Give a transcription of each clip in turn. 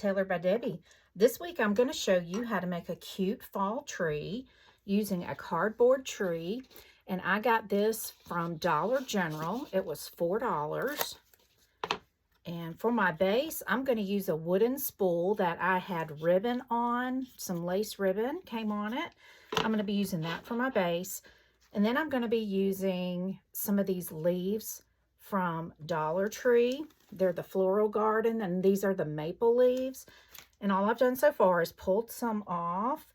Taylor by Debbie. This week I'm going to show you how to make a cute fall tree using a cardboard tree. And I got this from Dollar General. It was $4. And for my base, I'm going to use a wooden spool that I had ribbon on. Some lace ribbon came on it. I'm going to be using that for my base. And then I'm going to be using some of these leaves from Dollar Tree. They're the floral garden, and these are the maple leaves. And all I've done so far is pulled some off.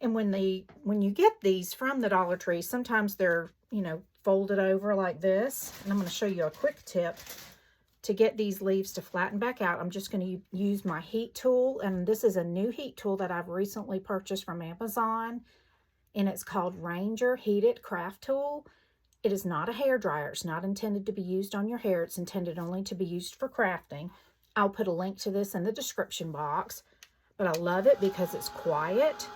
And when you get these from the Dollar Tree, sometimes they're, folded over like this. And I'm going to show you a quick tip to get these leaves to flatten back out. I'm just going to use my heat tool, and this is a new heat tool that I've recently purchased from Amazon, and it's called Ranger Heated Craft Tool. It is not a hair dryer. It's not intended to be used on your hair. It's intended only to be used for crafting. I'll put a link to this in the description box, but I love it because it's quiet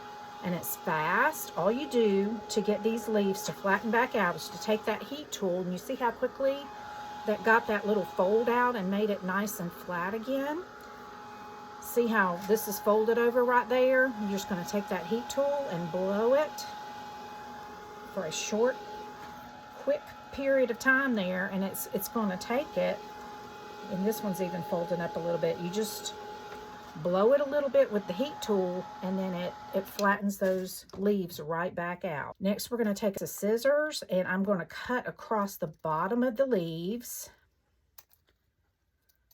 and it's fast. All you do to get these leaves to flatten back out is to take that heat tool, and you see how quickly that got that little fold out and made it nice and flat again. See how this is folded over right there? You're just going to take that heat tool and blow it for a short, quick period of time there, and it's going to take it, and this one's even folded up a little bit. You just blow it a little bit with the heat tool, and then it flattens those leaves right back out. Next, we're going to take the scissors, and I'm going to cut across the bottom of the leaves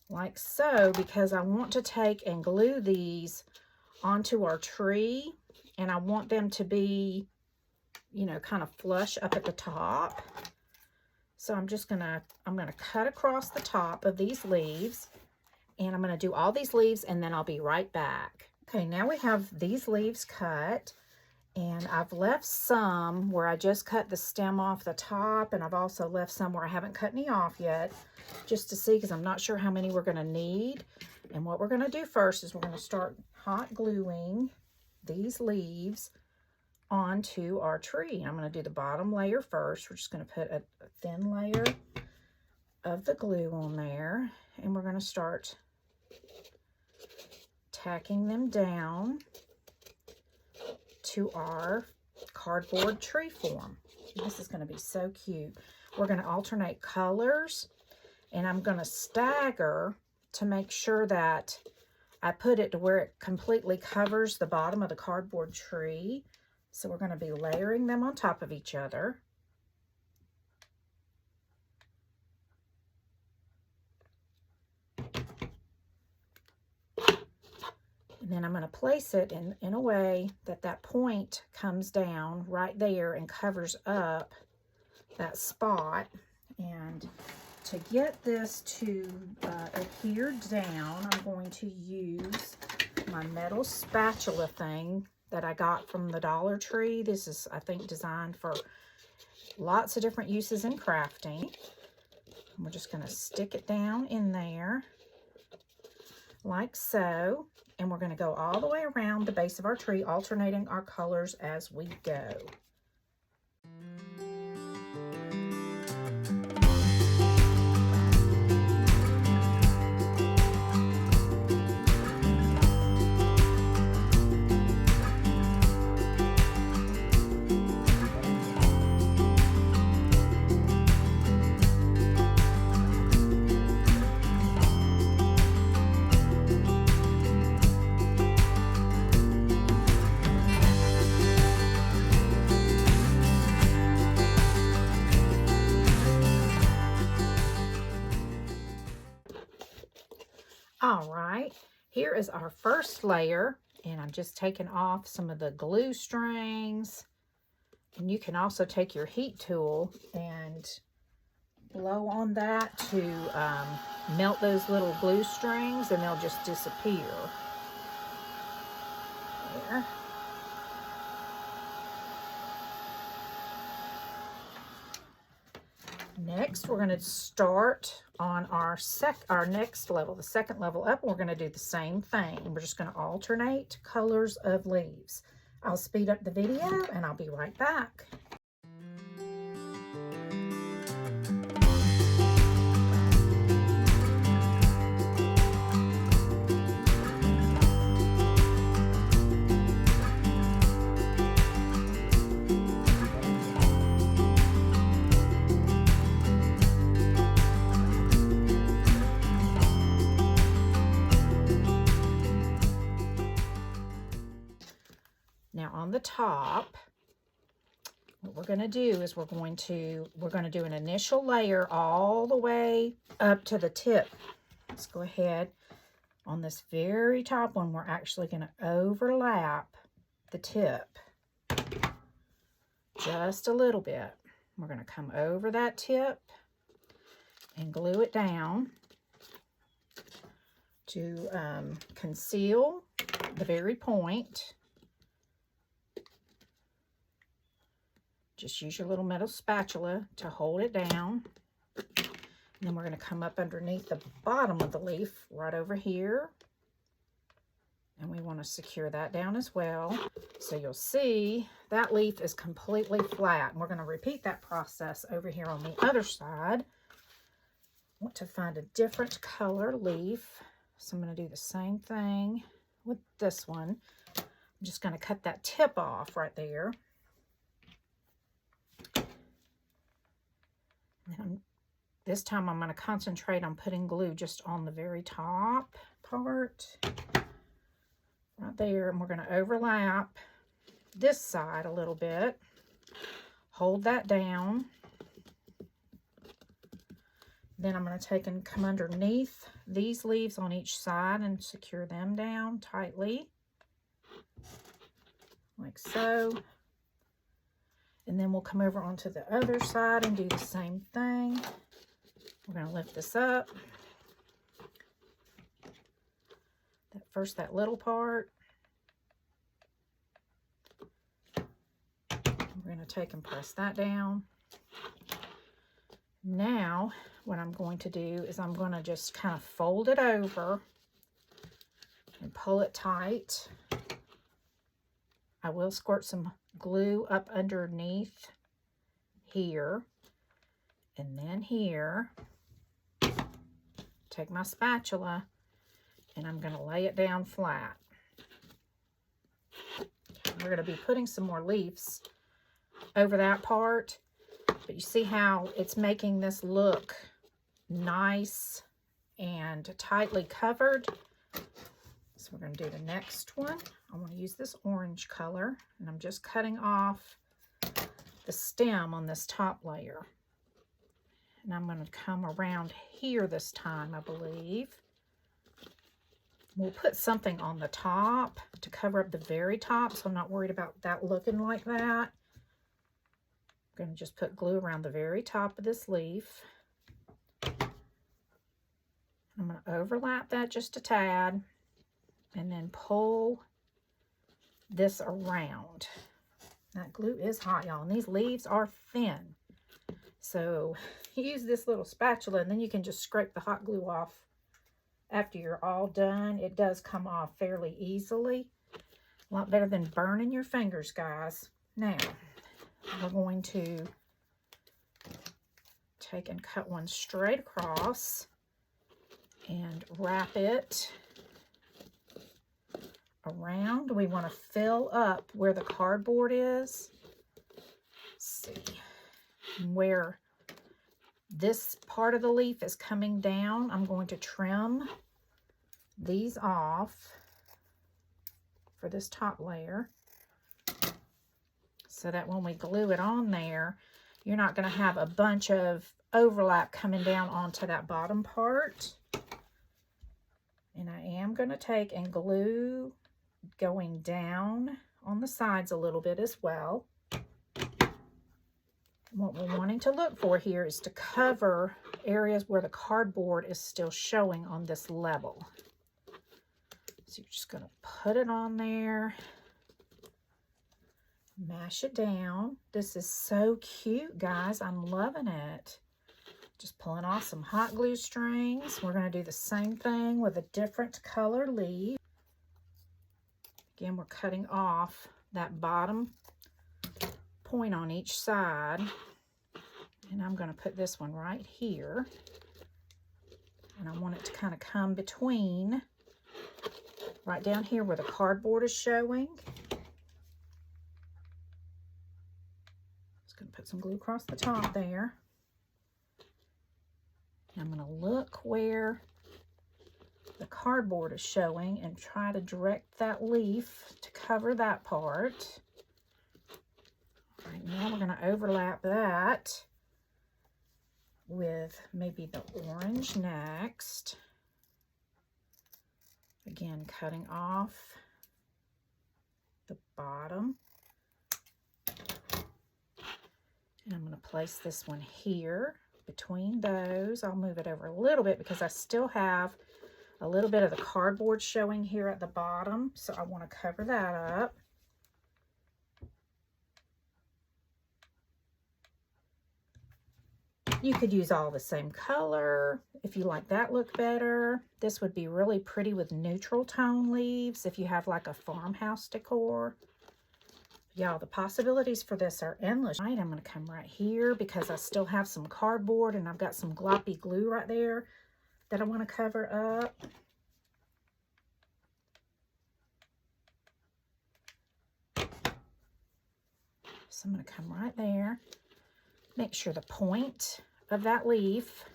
like so, because I want to take and glue these onto our tree, and I want them to be, kind of flush up at the top. So I'm going to cut across the top of these leaves. And I'm going to do all these leaves, and then I'll be right back. Okay, now we have these leaves cut, and I've left some where I just cut the stem off the top, and I've also left some where I haven't cut any off yet, just to see, because I'm not sure how many we're going to need. And what we're going to do first is we're going to start hot gluing these leaves onto our tree. I'm going to do the bottom layer first. We're just going to put a thin layer of the glue on there, and we're going to start tacking them down to our cardboard tree form. This is going to be so cute. We're going to alternate colors, and I'm going to stagger to make sure that I put it to where it completely covers the bottom of the cardboard tree. So we're going to be layering them on top of each other. And then I'm going to place it in a way that that point comes down right there and covers up that spot. And to get this to adhere down, I'm going to use my metal spatula thing that I got from the Dollar Tree. This is, I think, designed for lots of different uses in crafting. And we're just going to stick it down in there like so. And we're going to go all the way around the base of our tree, alternating our colors as we go. All right, here is our first layer, and I'm just taking off some of the glue strings. And you can also take your heat tool and blow on that to melt those little glue strings, and they'll just disappear. There. Next, we're going to start on our next level, the second level up. We're going to do the same thing. We're just going to alternate colors of leaves. I'll speed up the video, and I'll be right back. the top, what we're going to do is we're going to do an initial layer all the way up to the tip. Let's go ahead. On this very top one, we're actually going to overlap the tip just a little bit. We're going to come over that tip and glue it down to conceal the very point. Just use your little metal spatula to hold it down. And then we're going to come up underneath the bottom of the leaf right over here. And we want to secure that down as well. So you'll see that leaf is completely flat. And we're going to repeat that process over here on the other side. I want to find a different color leaf. So I'm going to do the same thing with this one. I'm just going to cut that tip off right there. And this time I'm going to concentrate on putting glue just on the very top part. Right there. And we're going to overlap this side a little bit. Hold that down. Then I'm going to take and come underneath these leaves on each side and secure them down tightly. Like so. And then we'll come over onto the other side and do the same thing. We're going to lift this up. That little part. We're going to take and press that down. Now, what I'm going to do is I'm going to just kind of fold it over and pull it tight. I will squirt some glue up underneath here and then here. Take my spatula and I'm going to lay it down flat. We're going to be putting some more leaves over that part, but you see how it's making this look nice and tightly covered. So we're going to do the next one. I want to use this orange color, and I'm just cutting off the stem on this top layer. And I'm going to come around here this time, I believe. We'll put something on the top to cover up the very top, so I'm not worried about that looking like that. I'm going to just put glue around the very top of this leaf. I'm going to overlap that just a tad and then pull this around. That glue is hot, y'all, and these leaves are thin. So use this little spatula and then you can just scrape the hot glue off after you're all done. It does come off fairly easily. A lot better than burning your fingers, guys. Now, we're going to take and cut one straight across and wrap it around. We want to fill up where the cardboard is. Let's see. Where this part of the leaf is coming down, I'm going to trim these off for this top layer so that when we glue it on there, you're not going to have a bunch of overlap coming down onto that bottom part. And I am going to take and glue going down on the sides a little bit as well. What we're wanting to look for here is to cover areas where the cardboard is still showing on this level. So you're just going to put it on there, mash it down. This is so cute, guys. I'm loving it. Just pulling off some hot glue strings. We're going to do the same thing with a different color leaf. Again, we're cutting off that bottom point on each side. And I'm going to put this one right here. And I want it to kind of come between, right down here where the cardboard is showing. Just going to put some glue across the top there. And I'm going to look where the cardboard is showing and try to direct that leaf to cover that part. going to overlap that with maybe the orange next. Again, cutting off the bottom. And I'm going to place this one here between those. I'll move it over a little bit because I still have a little bit of the cardboard showing here at the bottom. So I want to cover that up. You could use all the same color if you like that look better. This would be really pretty with neutral tone leaves if you have like a farmhouse decor. Y'all, the possibilities for this are endless. Right, I'm going to come right here because I still have some cardboard and I've got some gloppy glue right there that I want to cover up. So I'm going to come right there. Make sure the point of that leaf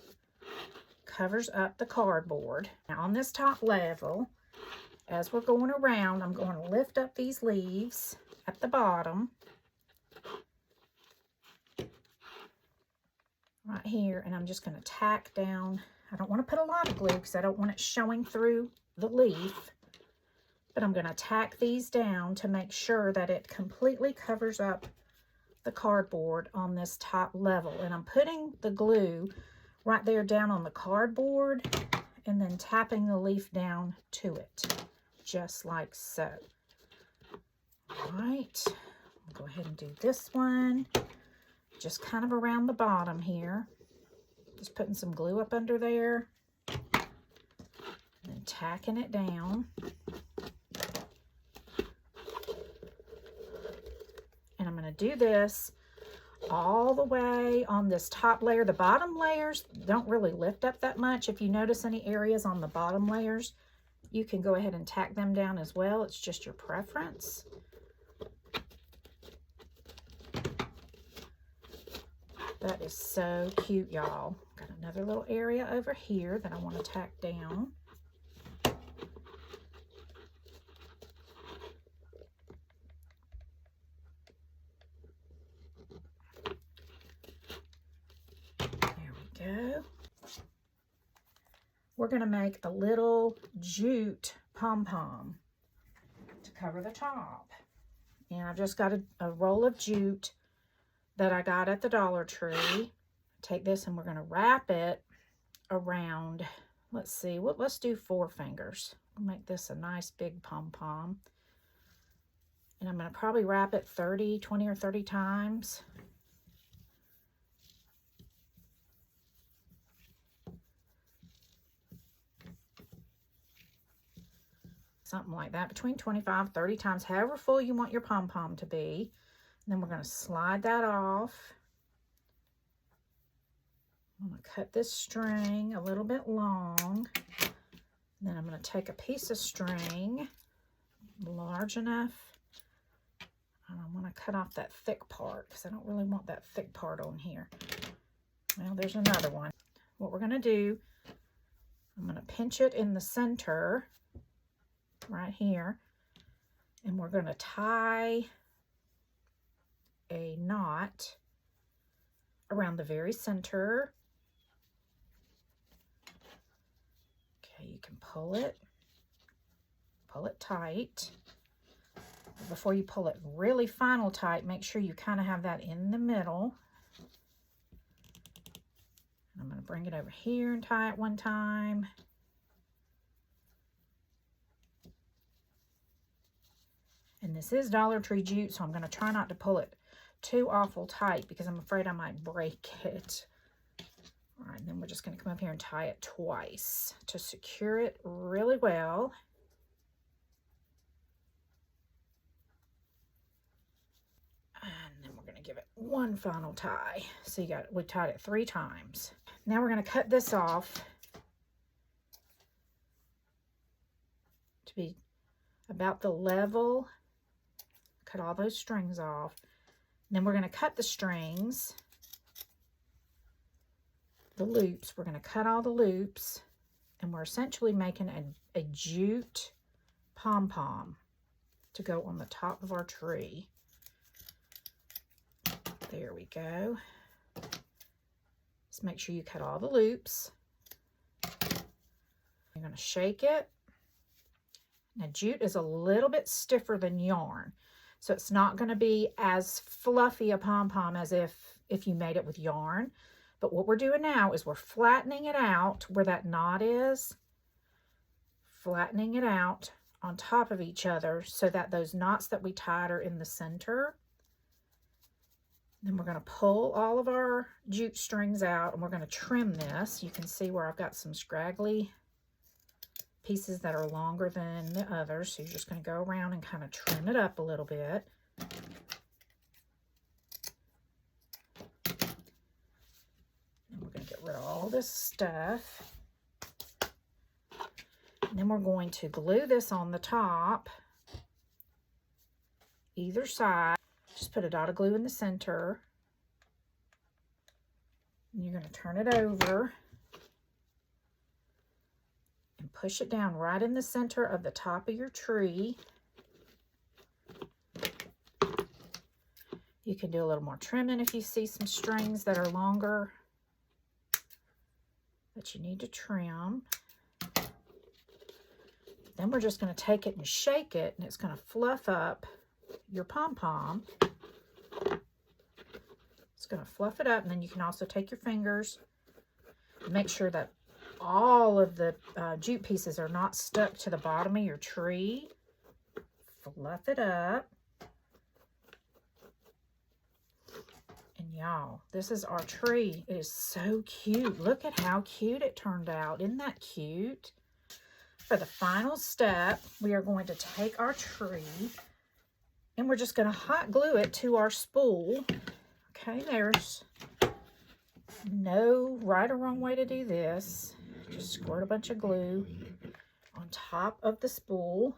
covers up the cardboard. Now on this top level, as we're going around, I'm going to lift up these leaves at the bottom. Right here, and I'm just going to tack down. I don't want to put a lot of glue because I don't want it showing through the leaf. But I'm going to tack these down to make sure that it completely covers up the cardboard on this top level. And I'm putting the glue right there down on the cardboard and then tapping the leaf down to it, just like so. All right, I'll go ahead and do this one, just kind of around the bottom here. Just putting some glue up under there and then tacking it down. And I'm going to do this all the way on this top layer. The bottom layers don't really lift up that much. If you notice any areas on the bottom layers, you can go ahead and tack them down as well. It's just your preference. That is so cute, y'all. Got another little area over here that I want to tack down. Go. We're going to make a little jute pom-pom to cover the top. And I've just got a roll of jute that I got at the Dollar Tree. Take this and we're going to wrap it around, let's see, let's do 4 fingers. We'll make this a nice big pom-pom. And I'm going to probably wrap it 20 or 30 times. Something like that, between 25, 30 times, however full you want your pom-pom to be. And then we're going to slide that off. I'm going to cut this string a little bit long. And then I'm going to take a piece of string large enough. And I want to cut off that thick part because I don't really want that thick part on here. Well, there's another one. What we're going to do, I'm going to pinch it in the center right here, and we're going to tie a knot around the very center. Okay, you can pull it tight. Before you pull it really final tight, make sure you kind of have that in the middle. And I'm going to bring it over here and tie it one time. And this is Dollar Tree jute, so I'm going to try not to pull it too awful tight because I'm afraid I might break it. All right, and then we're just going to come up here and tie it twice to secure it really well. And then we're going to give it one final tie. So we tied it 3 times. Now we're going to cut this off to be about the level. Cut all those strings off. And then we're going to cut the strings, the loops. We're going to cut all the loops, and we're essentially making a jute pom-pom to go on the top of our tree. There we go. Just make sure you cut all the loops. You're going to shake it. Now, jute is a little bit stiffer than yarn, so it's not going to be as fluffy a pom-pom as if you made it with yarn. But what we're doing now is we're flattening it out where that knot is, flattening it out on top of each other so that those knots that we tied are in the center. Then we're going to pull all of our jute strings out and we're going to trim this. You can see where I've got some scraggly pieces that are longer than the others. So you're just going to go around and kind of trim it up a little bit. And we're going to get rid of all this stuff. And then we're going to glue this on the top, either side. Just put a dot of glue in the center. And you're going to turn it over and push it down right in the center of the top of your tree. You can do a little more trimming if you see some strings that are longer that you need to trim. Then we're just going to take it and shake it, and it's going to fluff up your pom-pom. It's going to fluff it up, and then you can also take your fingers and make sure that all of the jute pieces are not stuck to the bottom of your tree. Fluff it up. And y'all, this is our tree. It is so cute. Look at how cute it turned out. Isn't that cute? For the final step, we are going to take our tree and we're just going to hot glue it to our spool. Okay, there's no right or wrong way to do this. Just squirt a bunch of glue on top of the spool.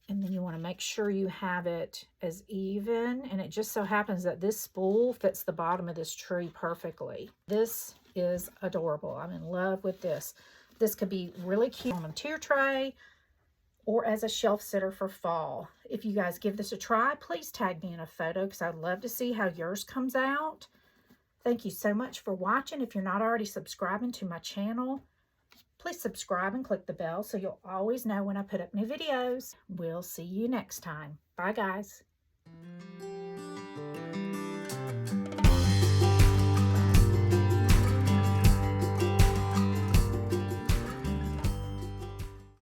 And then you want to make sure you have it as even. And it just so happens that this spool fits the bottom of this tree perfectly. This is adorable. I'm in love with this. This could be really cute on a tier tray or as a shelf sitter for fall. If you guys give this a try, please tag me in a photo because I'd love to see how yours comes out. Thank you so much for watching. If you're not already subscribing to my channel, please subscribe and click the bell so you'll always know when I put up new videos. We'll see you next time. Bye, guys.